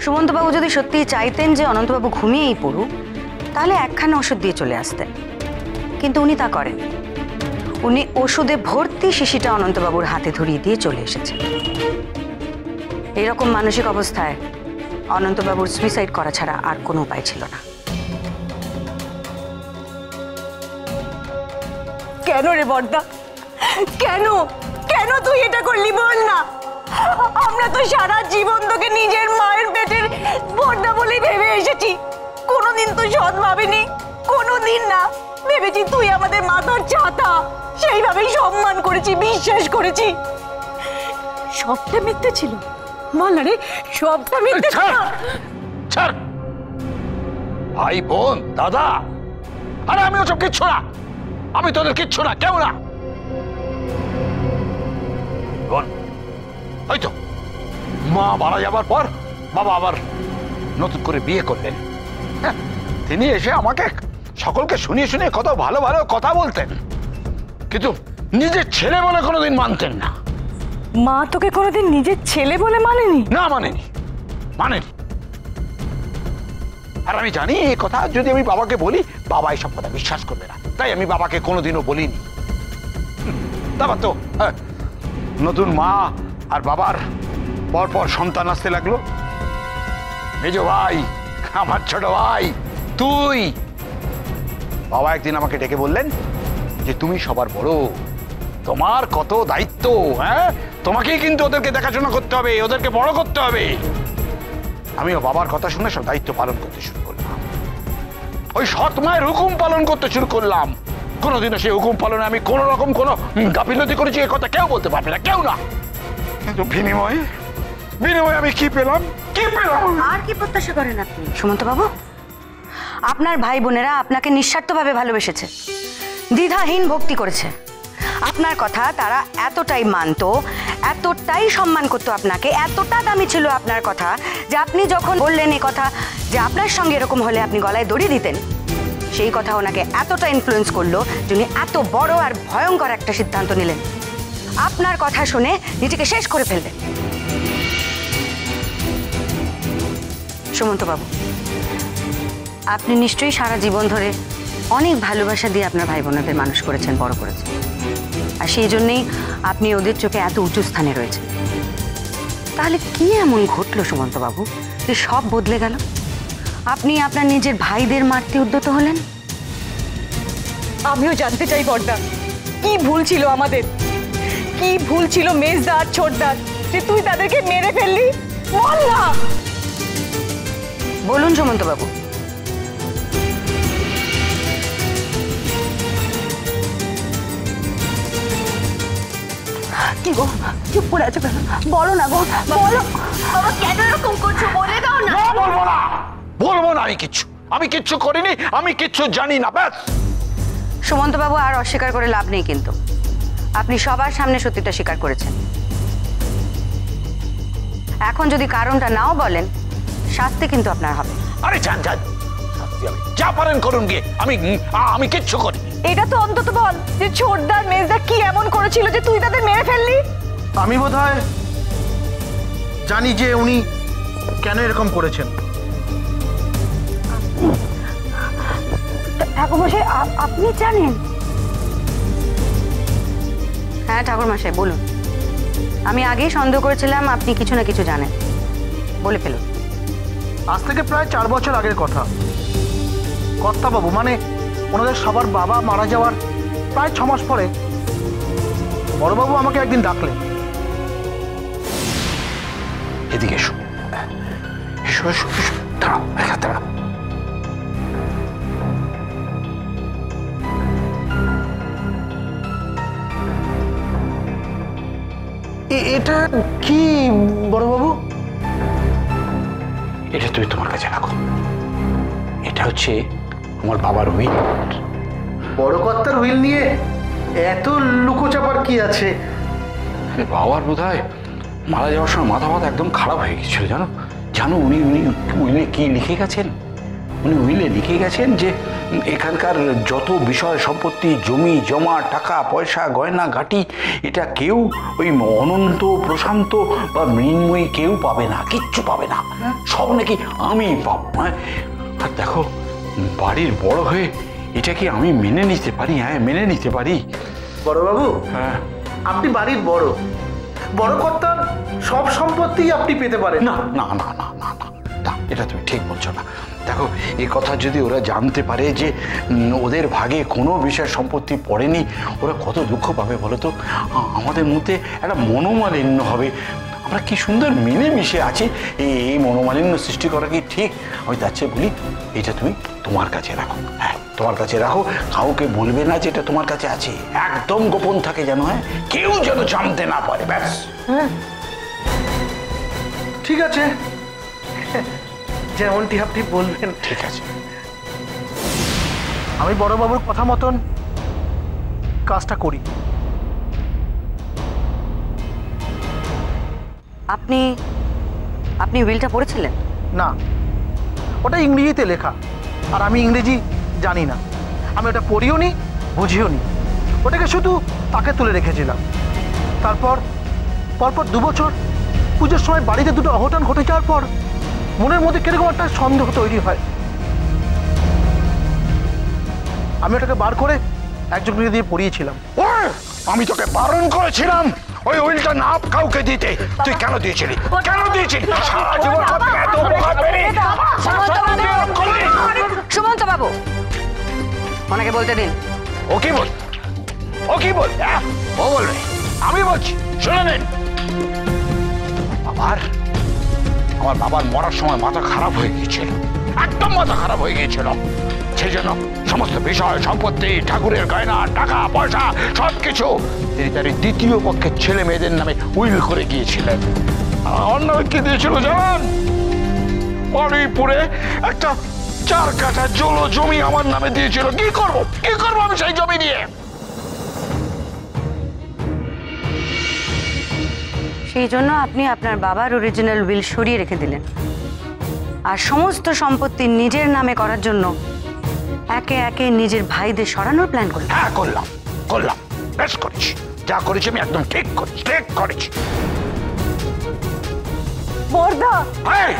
সুমন্তবাবু যদি সত্যি চাইতেন যে অনন্তবাবু ঘুমিয়েই পড়ুক, তাহলে একখানা ওষুধ দিয়ে চলে আসতেন, কিন্তু উনি তা করেন। উনি ওষুধে ভর্তি শিশিটা অনন্তবাবুর হাতে ধরিয়ে দিয়ে চলে এসেছেন। এইরকম মানসিক অবস্থায় অনন্তবাবুর সুইসাইড করা ছাড়া আর কোনো উপায় ছিল না। কেন রে বড়দা, কেন কেন তুই এটা করলি বল না? আমরা তো সারা জীবন তোকে নিজের মায়ের পেটের বড়দা বলেই ভেবে এসেছি, কোনোদিন তো সৎ ভাবিনি, কোনোদিন না। ভেবেছি তুই আমাদের মাথার ছাতা, সেইভাবেই সম্মান করেছি, বিশ্বাস করেছি। সবটা মিথ্যে ছিল বল না রে, সবটা মিথ্যে ছিল। ভাই বোন দাদা, আরে আমি ওসব কিচ্ছু না, আমি তোদের কিচ্ছু না, কেউ না। বোন ওই তো মা মারা যাবার পর বাবা আবার নতুন করে বিয়ে করলেন। তিনি এসে আমাকে সকলকে শুনিয়ে শুনিয়ে কত ভালো ভালো কথা বলতেন, কিন্তু নিজের ছেলে বলে কোনোদিন মানতেন না। মা তোকে কোনোদিন নিজের ছেলে বলে মানেনি? না, মানেনি। আর আমি জানি এই কথা যদি আমি বাবাকে বলি, বাবা এইসব কথা বিশ্বাস করবে না, তাই আমি বাবাকে কোনোদিনও বলিনি। তারপর তো নতুন মা আর বাবার পরপর সন্তান আসতে লাগলো। মেজো ভাই, আমার ছোট ভাই, তুই। বাবা একদিন আমাকে ডেকে বললেন যে তুমি সবার বড়, তোমার কত দায়িত্ব, হ্যাঁ, তোমাকেই কিন্তু ওদেরকে দেখাশোনা করতে হবে, ওদেরকে বড় করতে হবে। আমিও বাবার কথা শুনে সব দায়িত্ব পালন করতে শুরু করলাম, ওই সৎ মায়ের হুকুম পালন করতে শুরু করলাম। কোনোদিনও সেই হুকুম পালনে আমি কোন রকম কোনো গাফিলতি করেছি এ কথা কেউ বলতে পারবে না, কেউ না। কিন্তু বিনিময়ে আমি কি পেলাম? আর কি প্রত্যাশা করেন আপনি সুমন্তবাবু? আপনার ভাই বোনেরা আপনাকে নিঃস্বার্থভাবে ভালোবেসেছে, দ্বিধাহীন ভক্তি করেছে। আপনার কথা তারা এতটাই মানতো, এতটাই সম্মান করতো আপনাকে, এতটা দামি ছিল আপনার কথা যে আপনি যখন বললেন এ কথা যে আপনার সঙ্গে এরকম হলে আপনি গলায় দড়ি দিতেন, সেই কথা ওনাকে এতটা ইনফ্লুয়েন্স করলো যে উনি এত বড় আর ভয়ঙ্কর একটা সিদ্ধান্ত নিলেন। আপনার কথা শুনে নিজেকে শেষ করে ফেললেন। সুমন্তবাবু, আপনি নিশ্চয়ই সারা জীবন ধরে অনেক ভালোবাসা দিয়ে আপনার ভাই বোনদের মানুষ করেছেন, বড় করেছেন, আর সেই জন্যেই আপনি ওদের চোখে এত উঁচু স্থানে রয়েছেন। তাহলে কি এমন ঘটলো সুমন্তবাবু যে সব বদলে গেল? আপনি আপনার নিজের ভাইদের মারতে উদ্যত হলেন। আমিও জানতে চাই বড়দা, কি ভুল ছিল আমাদের, কি ভুল ছিল মেজদার ছোটদার যে তুই তাদেরকে মেরে ফেললি? বল না। বলুন সুমন্তবাবু। কি গো, চুপ করে আছো কেন? বলো না গো, বলো। বাবা কেন এরকম করছো, বলে দাও না। বলবো না, আমি কিচ্ছু করিনি, আমি কিচ্ছু জানি না, ব্যাস। সুমন্তবাবু, আর অস্বীকার করে লাভ নেই, কিন্তু আপনি সবার সামনে সত্যিটা স্বীকার করেছেন। এখন যদি কারণটা নাও বলেন, শাস্তি কিন্তু আপনার হবে। আরে যান, যা পারেন করুন গিয়ে, আমি কিচ্ছু করি। এটা তো অন্তত বল যে ছোটদার মেজদা কি এমন করেছিল যে তুই তাদের মেরে ফেললি? আমি বোধহয় জানি যে উনি কেন এরকম করেছেন। ঠাকুরমশাই, আপনি জানেন? হ্যাঁ ঠাকুরমশাই, বলুন। আমি আগেই সন্দেহ করেছিলাম আপনি কিছু না কিছু জানেন, বলে ফেলুন। আজ থেকে প্রায় 4 বছর আগের কথা। কর্তাবাবু মানে ওনাদের সবার বাবা মারা যাওয়ার প্রায় 6 মাস পরে বড়বাবু আমাকে একদিন ডাকলেন। এদিকে এসো, এসো এসো এসো, দাঁড়াও, দাঁড়াও। এটা কি বড়বাবু? এটা তুমি তোমার কাছে রাখো, এটা হচ্ছে আমার বাবার উইল। বড় কর্তার উইল নিয়ে এত লুকোচাপার কি আছে? বাবার বোধহয় মারা যাওয়ার সময় মাথা একদম খারাপ হয়ে গেছিল, জানো উনি উইলে কি লিখে গেছেন? উনি উইলে লিখে গেছেন যে এখানকার যত বিষয় সম্পত্তি, জমি জমা, টাকা পয়সা, গয়না গাটি, এটা কেউ ওই অনন্ত, প্রশান্ত বা মৃন্ময়ী কেউ পাবে না, কিচ্ছু পাবে না, সব নাকি আমিই পাবো। হ্যাঁ, আর দেখো বাড়ির বড় হয়ে এটা কি আমি মেনে নিতে পারি? হ্যাঁ, মেনে নিতে পারি। বড়বাবু, হ্যাঁ, আপনি বাড়ির বড় বড় কর্তা, সব সম্পত্তি আপনি পেতে পারেন। না না না না না না না, এটা তুমি ঠিক বলছো না। দেখো, এই কথা যদি ওরা জানতে পারে যে ওদের ভাগে কোনো বিষয় সম্পত্তি পড়েনি, ওরা কত দুঃখ পাবে বলো তো। আমাদের মধ্যে একটা মনোমালিন্য হবে। আমরা কি সুন্দর মিলেমিশে আছি, এই মনোমালিন্য সৃষ্টি করা কি ঠিক? আমি তার চেয়ে বলি এটা তুমি তোমার কাছে রাখো। হ্যাঁ, তোমার কাছে রাখো, কাউকে বলবে না যে এটা তোমার কাছে আছে, একদম গোপন থাকে যেন, হ্যাঁ, কেউ যেন জানতে না পারে, ব্যাস। ঠিক আছে, যেমনটি আপনি বলবেন। ঠিক আছে, আমি বড়বাবুর কথা মতন কাজটা করি। আপনি আপনি উইলটা পড়েছিলেন? না, ওটা ইংরেজিতে লেখা, আর আমি ইংরেজি জানি না। আমি ওটা পড়িও নি, বুঝিও নি। ওটাকে শুধু তাকে তুলে রেখেছিলাম। তারপর পরপর 2 বছর পুজোর সময় বাড়িতে দুটো অঘটন ঘটে যাওয়ার পর মনের মধ্যে কিরকম একটা সন্দেহ তৈরি হয়। আমি ওটাকে বার করে একজনকে দিয়ে পড়িয়েছিলাম। আমি তোকে বারণ করেছিলাম ওই উইলটা না কাউকে দিতে। তুই কেন দিয়েছিলি? কেন দিয়েছিলি? সারা জীবন এত বোকা পেরে সুমন্ত বাবু, ওনাকে বলতে দিন। ও কি বল? ও কি বল? ও বলবে, আমি বলছি, শুনে নিন। আমার বাবার মরার সময় মাথা খারাপ হয়ে গিয়েছিল, একদম মাথা খারাপ হয়ে গিয়েছিল। সেই জন্য সমস্ত বিষয় সম্পত্তি, ঠাকুরের গয়না, টাকা পয়সা সবকিছু তিনি তার দ্বিতীয় পক্ষের ছেলে মেয়েদের নামে উইল করে গিয়েছিলেন। অন্য কি দিয়েছিল জানেন? বারুইপুরে একটা 4 কাঠা জলো জমি আমার নামে দিয়েছিল। কি করবো আমি সেই জমি নিয়ে? সেই জন্য আপনি আপনার বাবার অরিজিনাল উইল সরিয়ে রেখে দিলেন, আর সমস্ত সম্পত্তি নিজের নামে করার জন্য একে একে নিজের ভাইদের সরানোর প্ল্যান করলেন। হ্যাঁ, করলাম, বেশ করেছি। যা করেছি আমি একদম ঠিক করেছি। বর্দা, এই,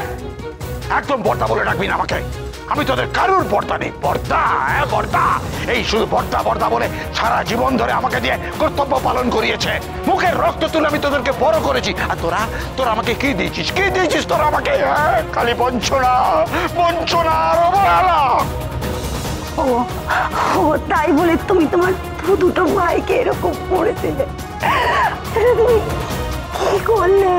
একদম বর্দা বলে ডাকবি না আমাকে। আমি তোদের কারুর বর্দা নেই। বর্দা, এই শুধু বর্দা বলে সারা জীবন ধরে আমাকে দিয়ে কর্তব্য পালন করিয়েছে। মুখের রক্ত তুলে আমি তোদেরকে বড় করেছি, আর তোরা আমাকে কি দিয়েছিস? তোরা আমাকে খালি বঞ্চনা আর অবহেলা। ও তাই বলে তুমি তোমার দুটো ভাইকে এরকম করেছিলে? তুমি কি করলে?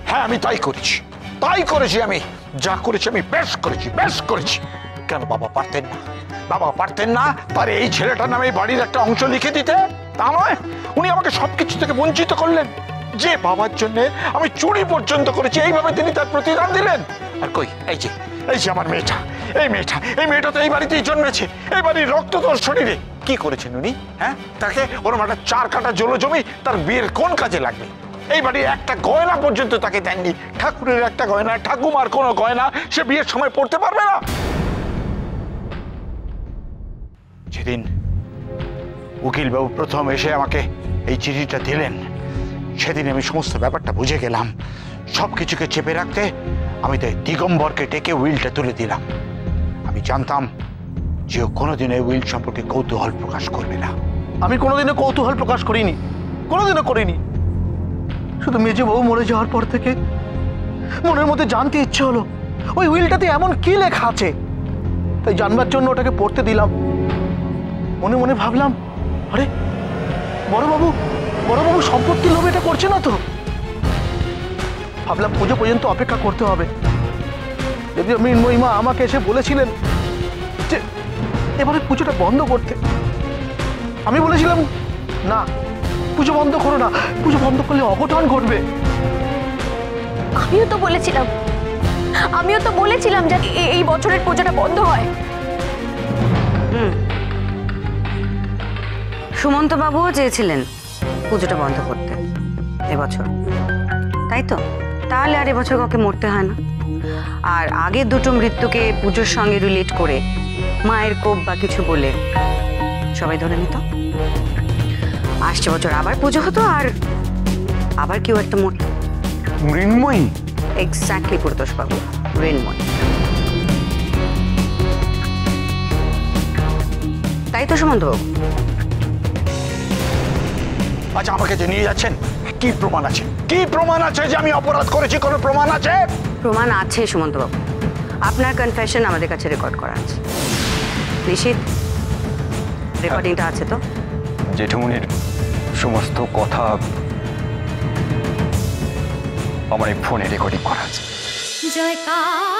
হ্যাঁ, আমি তাই করেছি। আমি যা করেছি আমি বেশ করেছি। কেন বাবা পারতেন না তার এই ছেলেটার নামে বাড়ির একটা অংশ লিখে দিতে? তা নয়, উনি আমাকে সবকিছু থেকে বঞ্চিত করলেন। যে বাবার জন্য আমি চুরি পর্যন্ত করেছি, এইভাবে তিনি তার প্রতিদান দিলেন। আর কই, এই যে আমার মেয়েটা, এই মেয়েটা তো এই বাড়িতেই জন্মেছে, এই বাড়ির রক্ত তোর শরীরে। কি করেছেন উনি? হ্যাঁ, তাকে ওরম একটা 4 কাঠা জলো জমি তার বিয়ের কোন কাজে লাগবে? এই বাড়ির একটা গয়না পর্যন্ত তাকে দেননি। ঠাকুরের একটা গয়না, ঠাকুমার কোনো গয়না সে বিয়ের সময় পড়তে পারবে না। যেদিন উকিলবাবু প্রথম এসে আমাকে এই চিঠিটা দিলেন, সেদিন আমি সমস্ত ব্যাপারটা বুঝে গেলাম। সবকিছুকে চেপে রাখতে আমি তাই দিগম্বরকে ডেকে উইলটা তুলে দিলাম। আমি জানতাম যে ও কোনোদিন এই উইল সম্পর্কে কৌতূহল প্রকাশ করবে না। আমি কোনোদিনও কৌতূহল প্রকাশ করিনি, কোনোদিনও করিনি। শুধু মেজে বউ মরে যাওয়ার পর থেকে মনের মধ্যে জানতে ইচ্ছে হলো ওই উইলটাতে এমন কি লেখা আছে, তাই জানবার জন্য ওটাকে পড়তে দিলাম। মনে মনে ভাবলাম, আরে বড়বাবু সম্পত্তি লোভ এটা করছে না তো। ভাবলাম পুজো পর্যন্ত অপেক্ষা করতে হবে। যদিও মৃন্ময়ী মা আমাকে এসে বলেছিলেন যে এবারে পুজোটা বন্ধ করতে। আমি বলেছিলাম না, পুজো বন্ধ করো না, পুজো বন্ধ করলে অঘটন ঘটবে। আমিও তো বলেছিলাম আমিও তো বলেছিলাম যে এই বছরের পুজোটা বন্ধ হয়। সুমন্ত বাবুও চেয়েছিলেন পুজোটা বন্ধ করতে এবছর, তাই তো? তাহলে আর এবছর কাউকে মরতে হয় না। আর আগের দুটো মৃত্যুকে পুজোর সঙ্গে রিলেট করে মায়ের কোপ বা কিছু বলে সবাই ধরে নিত। আসছে বছর আবার পুজো হতো আর আবার কেউ একটা মরত। মৃন্ময়ী? এক্স্যাক্টলি পুরতোষ বাবু, মৃন্ময়। তাই তো সুমন্ত বাবু? আচ্ছা, আমাকে যে নিয়ে যাচ্ছেন কি প্রমাণ আছে? কি প্রমাণ আছে যে আমি অপরাধ করেছি? কোনো প্রমাণ আছে? প্রমাণ আছে সুমন্ত বাবু, আপনার কনফেশন আমাদের কাছে রেকর্ড করা আছে। নিশ্চিত রেকর্ডিংটা আছে তো? জেঠুমনির সমস্ত কথা আমার এই ফোনে রেকর্ডিং করা আছে। জয়কার